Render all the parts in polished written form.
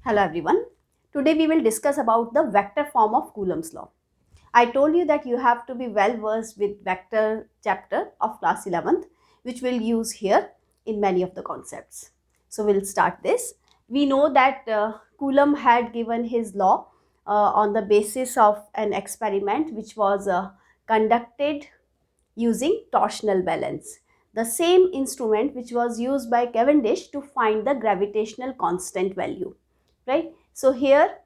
Hello everyone. Today we will discuss about the vector form of Coulomb's law. I told you that you have to be well versed with vector chapter of class 11th, which we'll use here in many of the concepts. So we'll start this. We know that Coulomb had given his law on the basis of an experiment which was conducted using torsional balance, the same instrument which was used by Cavendish to find the gravitational constant value, right? So here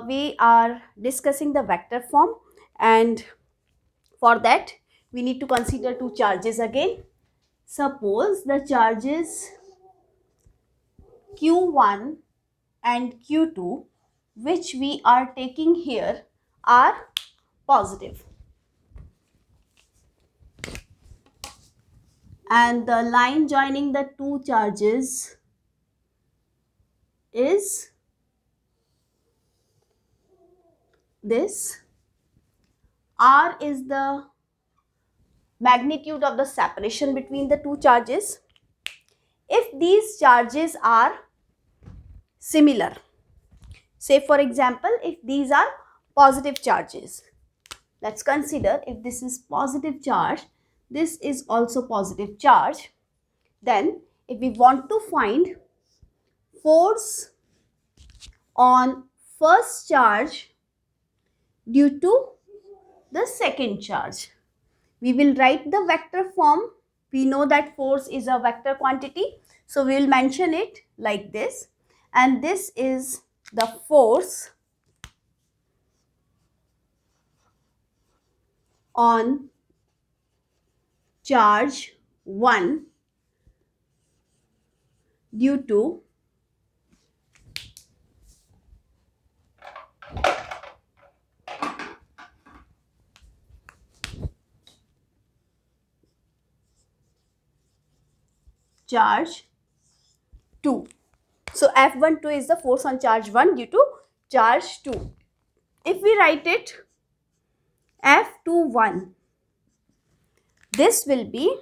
we are discussing the vector form, and for that we need to consider two charges again. Suppose the charges q1 and q2, which we are taking here, are positive, and the line joining the two charges is this. R is the magnitude of the separation between the two charges. If these charges are similar, say for example, if these are positive charges, let's consider if this is positive charge, this is also positive charge, then if we want to find force on first charge due to the second charge, we will write the vector form. We know that force is a vector quantity, so we will mention it like this, and this is the force on charge 1 due to charge 2. So F12 is the force on charge 1 due to charge 2. If we write it F21, this will be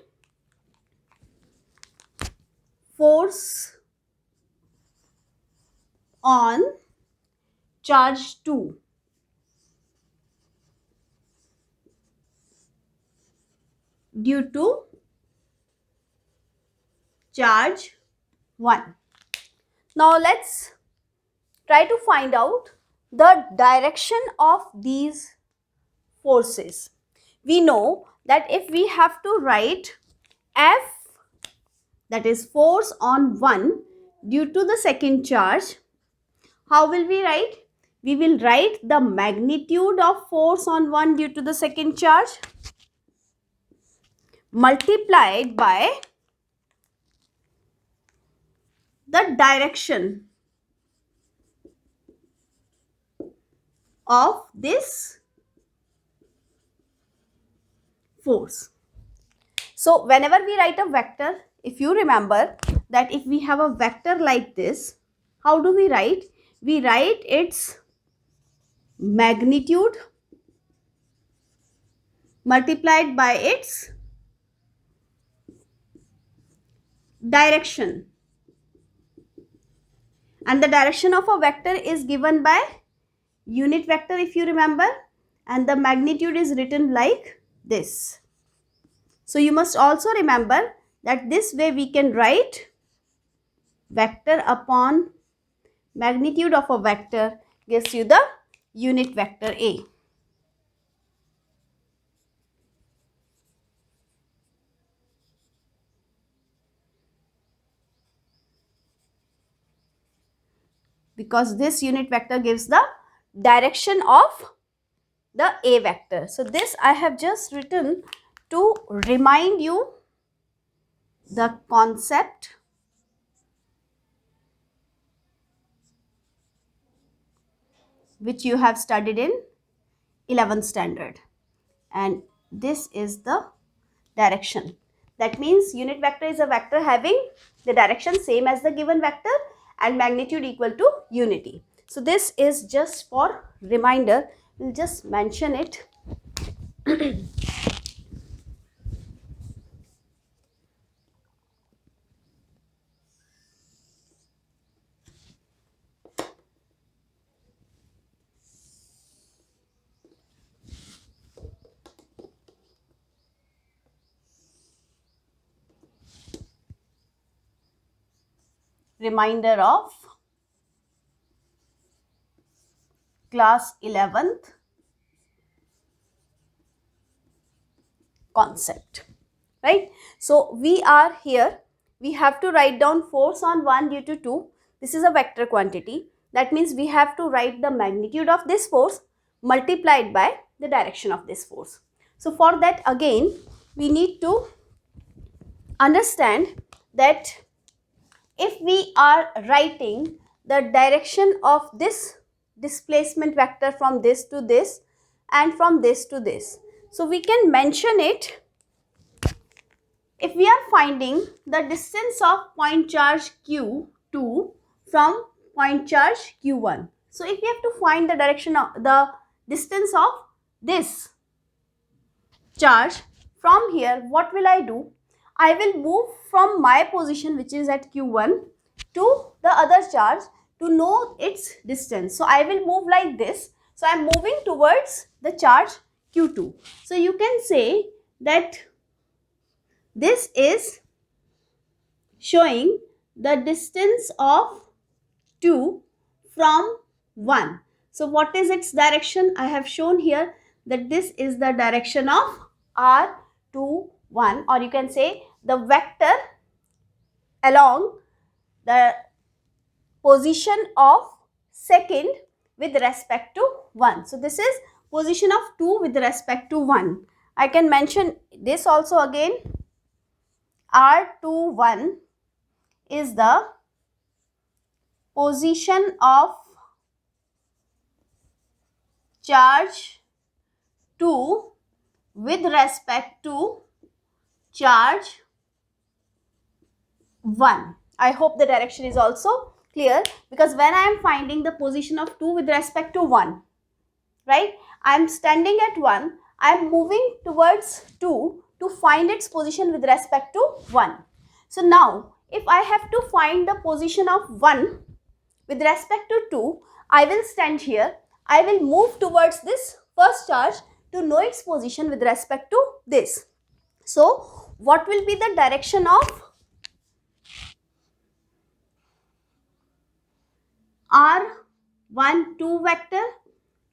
force on charge 2 due to charge 1. Now let's try to find out the direction of these forces. We know that if we have to write F, that is force on 1 due to the second charge, how will we write? We will write the magnitude of force on 1 due to the second charge multiplied by the direction of this force. So whenever we write a vector, if you remember that if we have a vector like this, how do we write? We write its magnitude multiplied by its direction, and the direction of a vector is given by unit vector, if you remember, and the magnitude is written like this. So you must also remember that this way we can write vector upon magnitude of a vector gives you the unit vector A. Because this unit vector gives the direction of the A vector. So this I have just written to remind you the concept which you have studied in 11th standard, and this is the direction. That means unit vector is a vector having the direction same as the given vector and magnitude equal to unity. So this is just for reminder, we'll just mention it. reminder of class 11th concept, right? So we are here, we have to write down force on 1 due to 2. This is a vector quantity. That means we have to write the magnitude of this force multiplied by the direction of this force. So for that, again, we need to understand that if we are writing the direction of this displacement vector from this to this and from this to this, so we can mention it if we are finding the distance of point charge Q2 from point charge Q1. So if we have to find the direction of the distance of this charge from here, what will I do? I will move from my position, which is at Q1, to the other charge to know its distance. So I will move like this. So I am moving towards the charge Q2. So you can say that this is showing the distance of 2 from 1. So what is its direction? I have shown here that this is the direction of R21, or you can say the vector along the position of second with respect to 1. So this is position of 2 with respect to 1. I can mention this also again. R21 is the position of charge 2 with respect to charge 1. I hope the direction is also clear, because when I am finding the position of 2 with respect to 1, right, I am standing at 1, I am moving towards 2 to find its position with respect to 1. So now if I have to find the position of 1 with respect to 2, I will stand here, I will move towards this first charge to know its position with respect to this. So what will be the direction of R12 vector?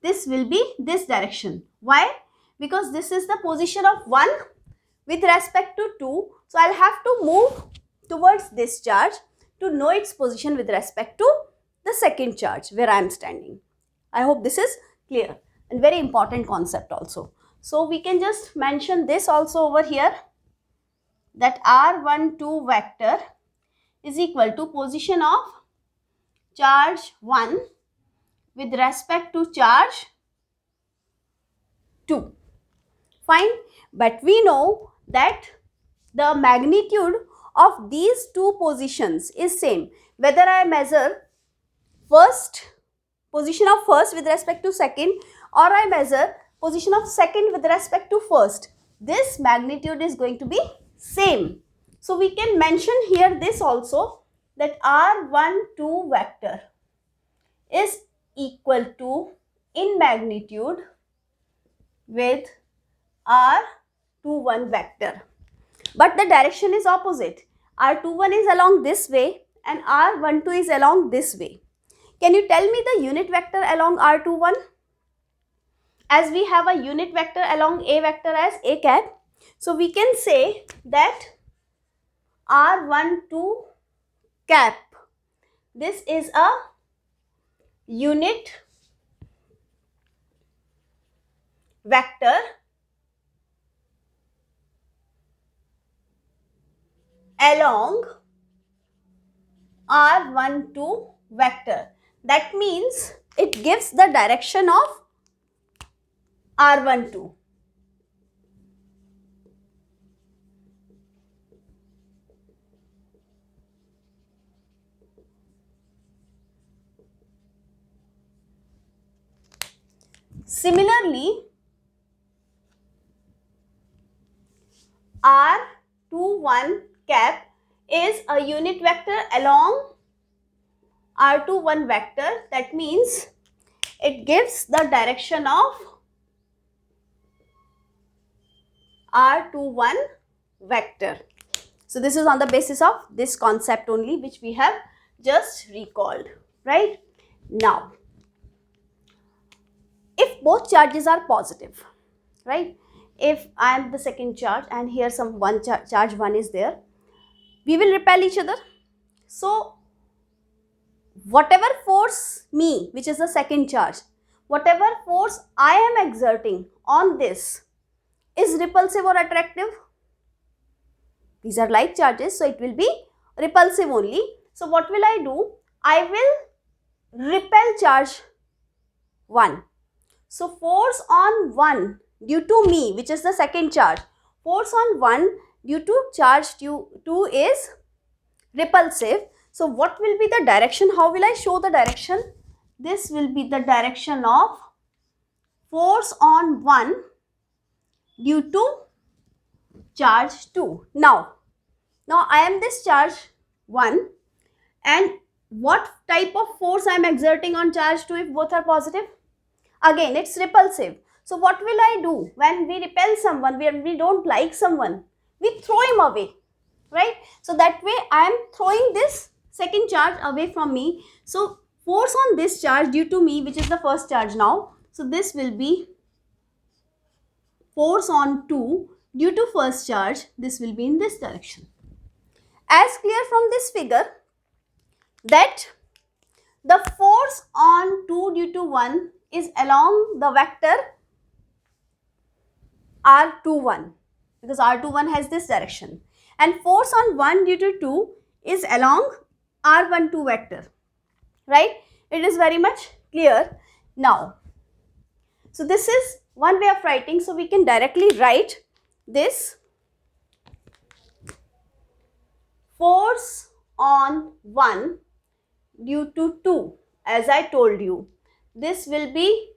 This will be this direction. Why? Because this is the position of 1 with respect to 2. So I'll have to move towards this charge to know its position with respect to the second charge where I am standing. I hope this is clear and very important concept also. So we can just mention this also over here, that R12 vector is equal to position of charge 1 with respect to charge 2. Fine. But we know that the magnitude of these two positions is same. Whether I measure position of first with respect to second, or I measure position of second with respect to first, this magnitude is going to be same. So we can mention here this also, that R12 vector is equal to in magnitude with R21 vector. But the direction is opposite. R21 is along this way and R12 is along this way. Can you tell me the unit vector along R21? As we have a unit vector along A vector as A cap, so we can say that R12 cap, this is a unit vector along R12 vector. That means it gives the direction of R12. Similarly, R21 cap is a unit vector along R21 vector. That means it gives the direction of R21 vector. So this is on the basis of this concept only which we have just recalled, right? Now, if both charges are positive, right? If I am the second charge and here some one charge 1 is there, we will repel each other. So whatever force me, which is the second charge, whatever force I am exerting on this is repulsive or attractive? These are like charges, so it will be repulsive only. So what will I do? I will repel charge 1. So force on 1 due to me, which is the second charge, force on 1 due to charge 2 is repulsive. So what will be the direction? How will I show the direction? This will be the direction of force on 1 due to charge 2. Now I am this charge 1, and what type of force I am exerting on charge 2 if both are positive? Again, it's repulsive. So what will I do when we repel someone, when we don't like someone? We throw him away, right? So that way I am throwing this second charge away from me. So force on this charge due to me, which is the first charge now. So this will be force on 2 due to first charge. This will be in this direction. As clear from this figure that the force on 2 due to 1 is along the vector R21, because R21 has this direction, and force on 1 due to 2 is along R12 vector, right? It is very much clear now. So this is one way of writing. So we can directly write this: force on 1 due to 2, as I told you, this will be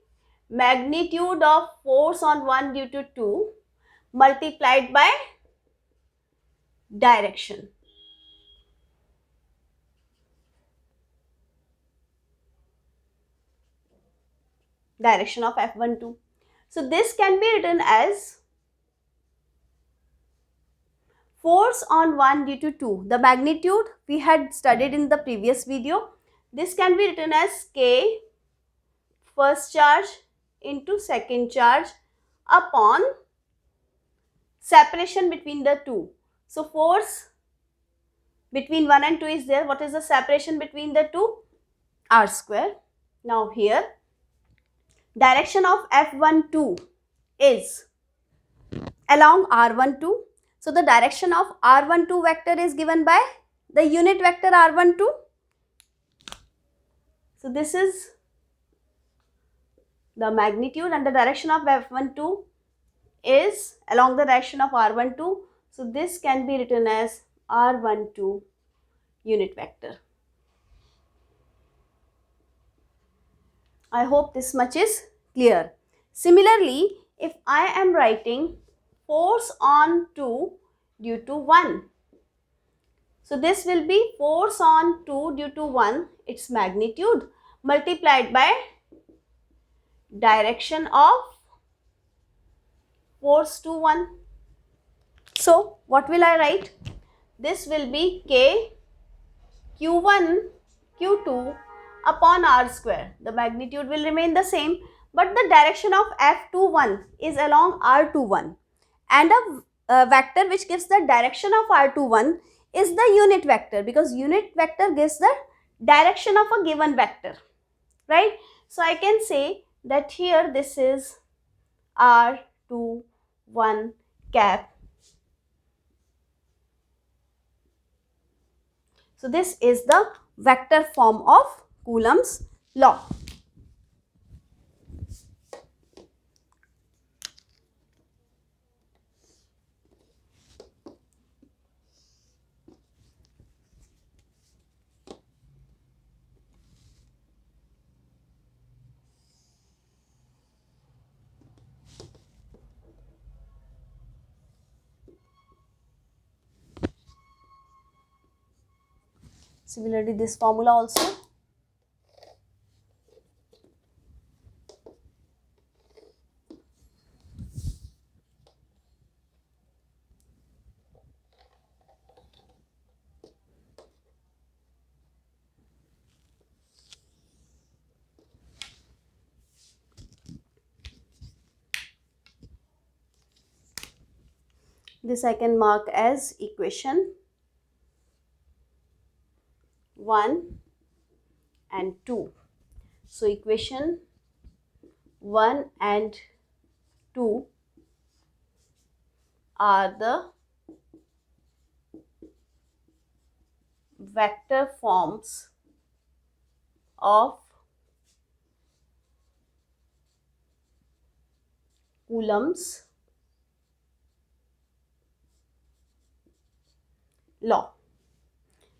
magnitude of force on 1 due to 2 multiplied by direction. Direction of F12. So this can be written as force on 1 due to 2. The magnitude we had studied in the previous video. This can be written as K first charge into second charge upon separation between the two. So force between 1 and 2 is there. What is the separation between the two? R square. Now here, direction of F12 is along R12. So the direction of R12 vector is given by the unit vector R12. So this is the magnitude, and the direction of F12 is along the direction of R12. So this can be written as R12 unit vector. I hope this much is clear. Similarly, if I am writing force on 2 due to 1, so this will be force on 2 due to 1, its magnitude, multiplied by direction of force to 1. So what will I write? This will be K Q1 Q2 upon R square. The magnitude will remain the same, but the direction of F21 is along R21, and a vector which gives the direction of R21 is the unit vector, because unit vector gives the direction of a given vector, right? So I can say that here this is R21 cap. So this is the vector form of Coulomb's law. Similarly, this formula also. This I can mark as equation 1 and 2. So equation 1 and 2 are the vector forms of Coulomb's law.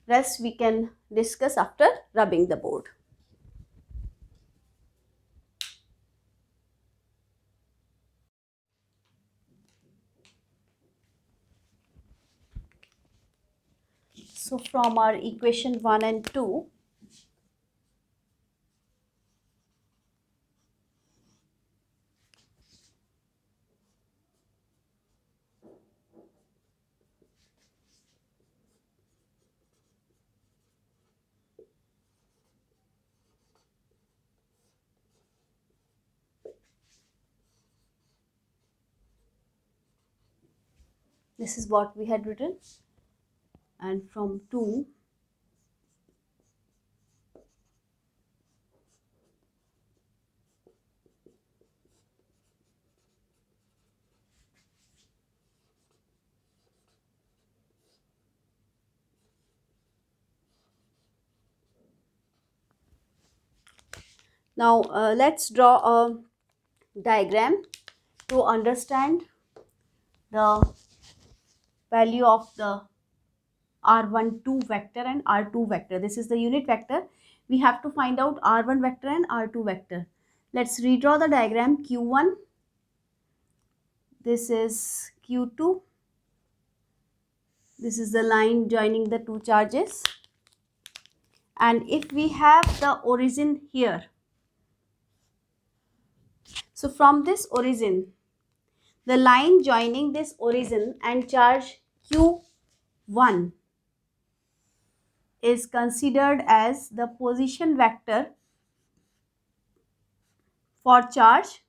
Rest we can discuss after rubbing the board. So from our equation 1 and 2, this is what we had written, and from 2, now let's draw a diagram to understand the value of the r12 vector and r2 vector. This is the unit vector. We have to find out r1 vector and r2 vector. Let's redraw the diagram. q1, this is q2, this is the line joining the two charges, and if we have the origin here, so from this origin, the line joining this origin and charge q1 is considered as the position vector for charge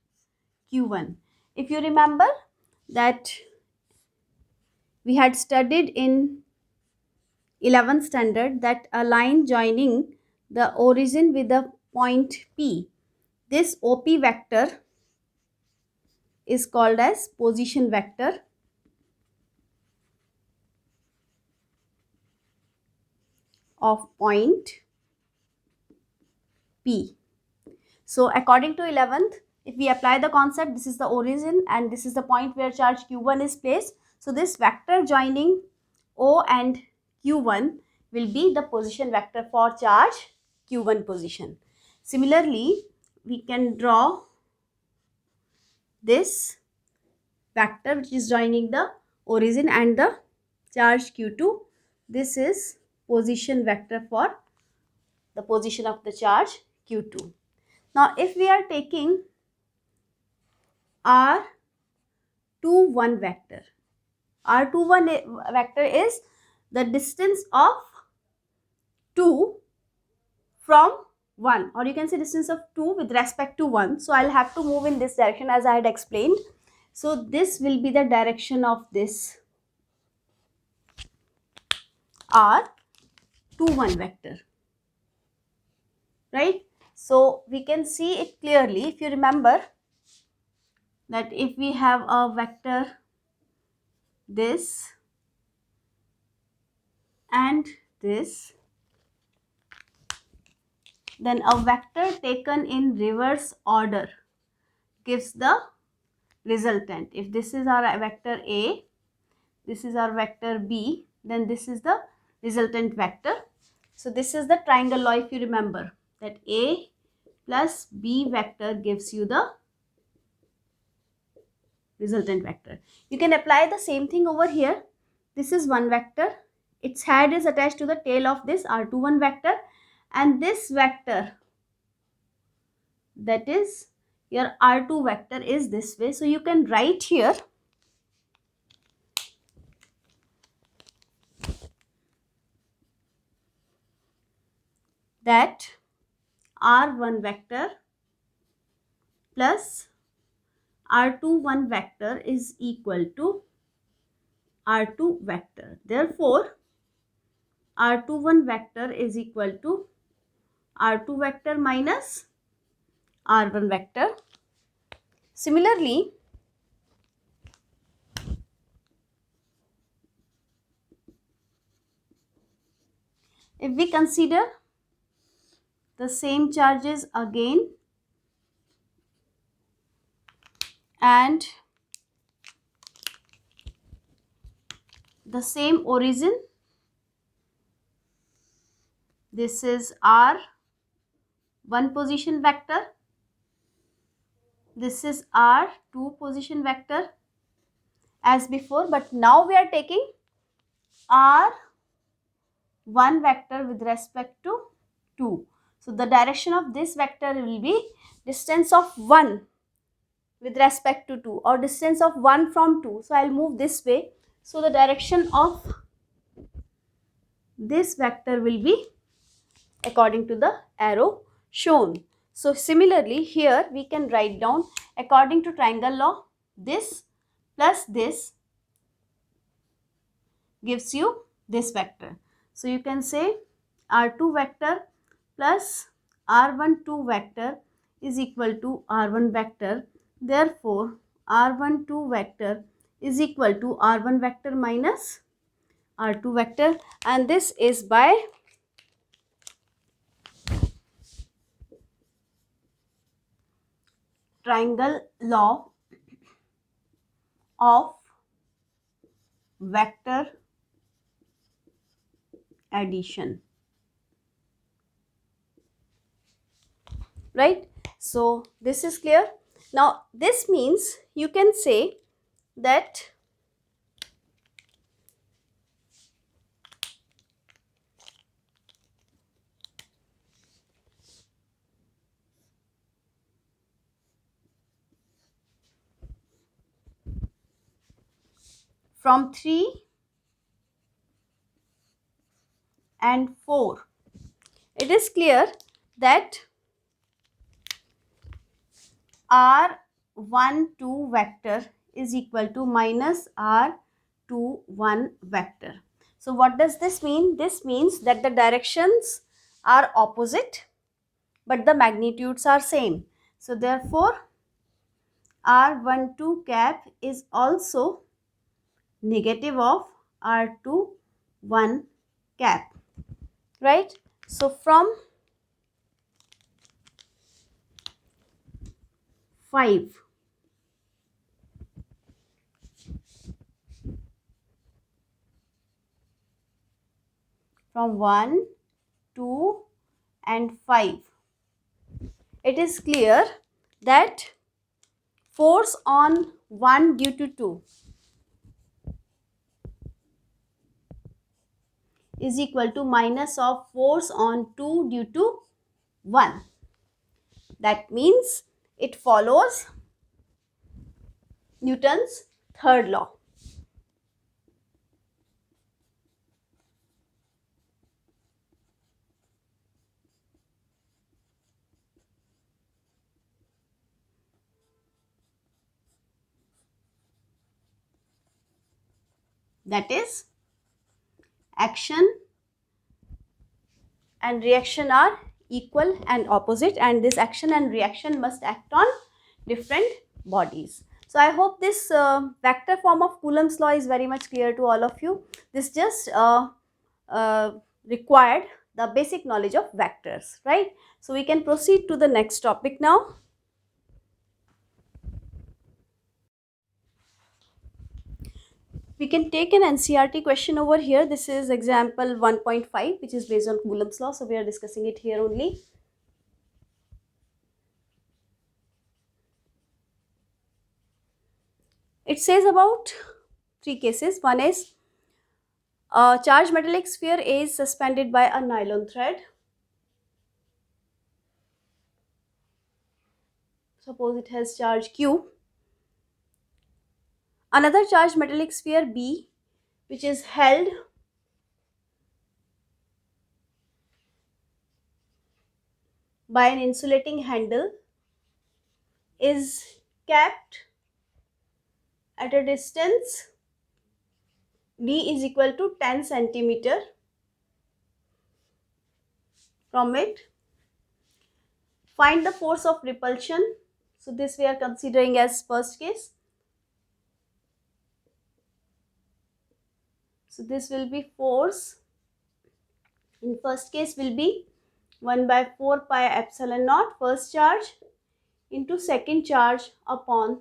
q1. If you remember that we had studied in 11th standard that a line joining the origin with the point P, this OP vector is called as position vector of point P. So according to 11th, if we apply the concept, this is the origin and this is the point where charge q1 is placed. So this vector joining O and q1 will be the position vector for charge q1 position. Similarly, we can draw this vector which is joining the origin and the charge q2. This is position vector for the position of the charge q2. Now if we are taking r21 vector, r21 vector is the distance of 2 from 1, or you can say distance of 2 with respect to 1. So I'll have to move in this direction as I had explained. So this will be the direction of this r21 vector, right? So we can see it clearly if you remember that if we have a vector this and this, then a vector taken in reverse order gives the resultant. If this is our vector A, this is our vector B, then this is the resultant vector. So this is the triangle law if you remember that A plus B vector gives you the resultant vector. You can apply the same thing over here. This is one vector. Its head is attached to the tail of this r21 vector, and this vector, that is your r2 vector, is this way. So you can write here that r1 vector plus r21 vector is equal to R2 vector. Therefore, R21 vector is equal to R2 vector minus R1 vector. Similarly, if we consider the same charges again and the same origin, this is R1 position vector, this is R2 position vector as before, but now we are taking R1 vector with respect to 2. So the direction of this vector will be distance of 1 with respect to 2 or distance of 1 from 2. So I will move this way. So the direction of this vector will be according to the arrow shown. So similarly here we can write down according to triangle law, this plus this gives you this vector. So you can say R2 vector plus R12 vector is equal to R1 vector. Therefore, R12 vector is equal to R1 vector minus R2 vector, and this is by triangle law of vector addition, right? So this is clear. Now this means you can say that from 3 and 4, it is clear that R12 vector is equal to minus R21 vector. So what does this mean? This means that the directions are opposite but the magnitudes are same. So therefore R12 cap is also negative of R21 cap, right? So from 5, from 1, 2 and 5, it is clear that force on 1 due to 2 is equal to minus of force on 2 due to 1. That means it follows Newton's third law. That is, action and reaction are equal and opposite, and this action and reaction must act on different bodies. So I hope this vector form of Coulomb's law is very much clear to all of you. This just required the basic knowledge of vectors, right? So we can proceed to the next topic now. We can take an NCERT question over here. This is example 1.5, which is based on Coulomb's law. So we are discussing it here only. It says about 3 cases. One is a charged metallic sphere is suspended by a nylon thread. Suppose it has charge Q. Another charged metallic sphere B, which is held by an insulating handle, is kept at a distance D is equal to 10 centimeter from it. Find the force of repulsion. So this we are considering as first case. So this will be force in first case will be 1 by 4 pi epsilon naught first charge into second charge upon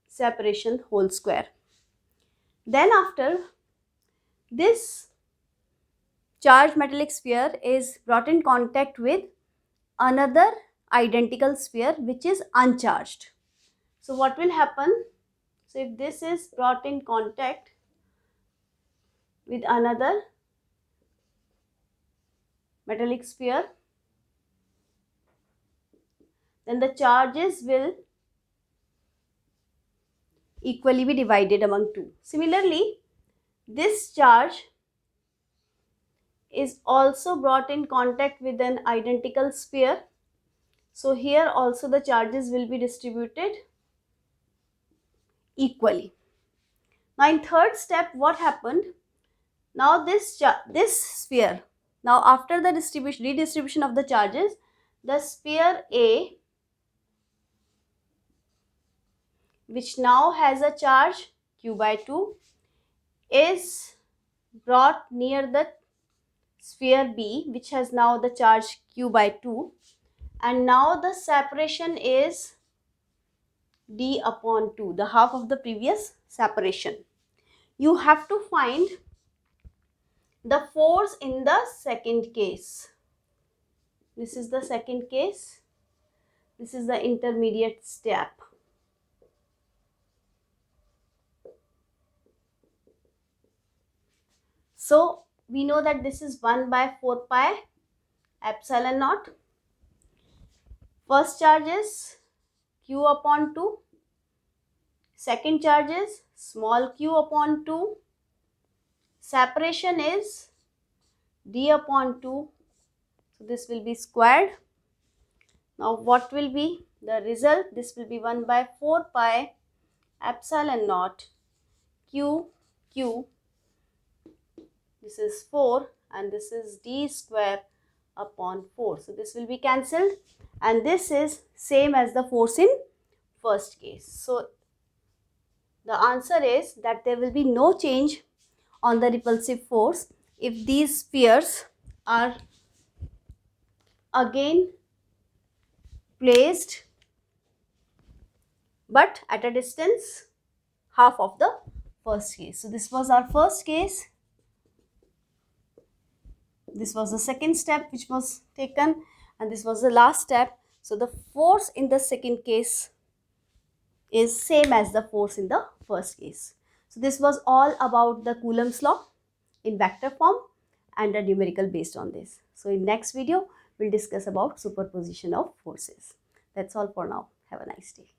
separation whole square. Then after this charged metallic sphere is brought in contact with another identical sphere which is uncharged. So what will happen? So if this is brought in contact with another metallic sphere, then the charges will equally be divided among two. Similarly, this charge is also brought in contact with an identical sphere. So here also the charges will be distributed equally. Now in third step, what happened? Now this sphere, now after the redistribution of the charges, the sphere A, which now has a charge q by 2, is brought near the sphere B, which has now the charge q by 2, and now the separation is d upon 2, the half of the previous separation. You have to find the force in the second case. This is the second case. This is the intermediate step. So we know that this is 1 by 4 pi epsilon naught. First charge is q upon 2. Second charge is small q upon 2. Separation is d upon 2. So this will be squared. Now what will be the result? This will be 1 by 4 pi epsilon naught q. This is 4 and this is d square upon 4. So this will be cancelled and this is same as the force in first case. So the answer is that there will be no change on the repulsive force if these spheres are again placed but at a distance half of the first case. So this was our first case. This was the second step which was taken and this was the last step. So the force in the second case is same as the force in the first case. So this was all about the Coulomb's law in vector form and a numerical based on this. So in next video, we'll discuss about superposition of forces. That's all for now. Have a nice day.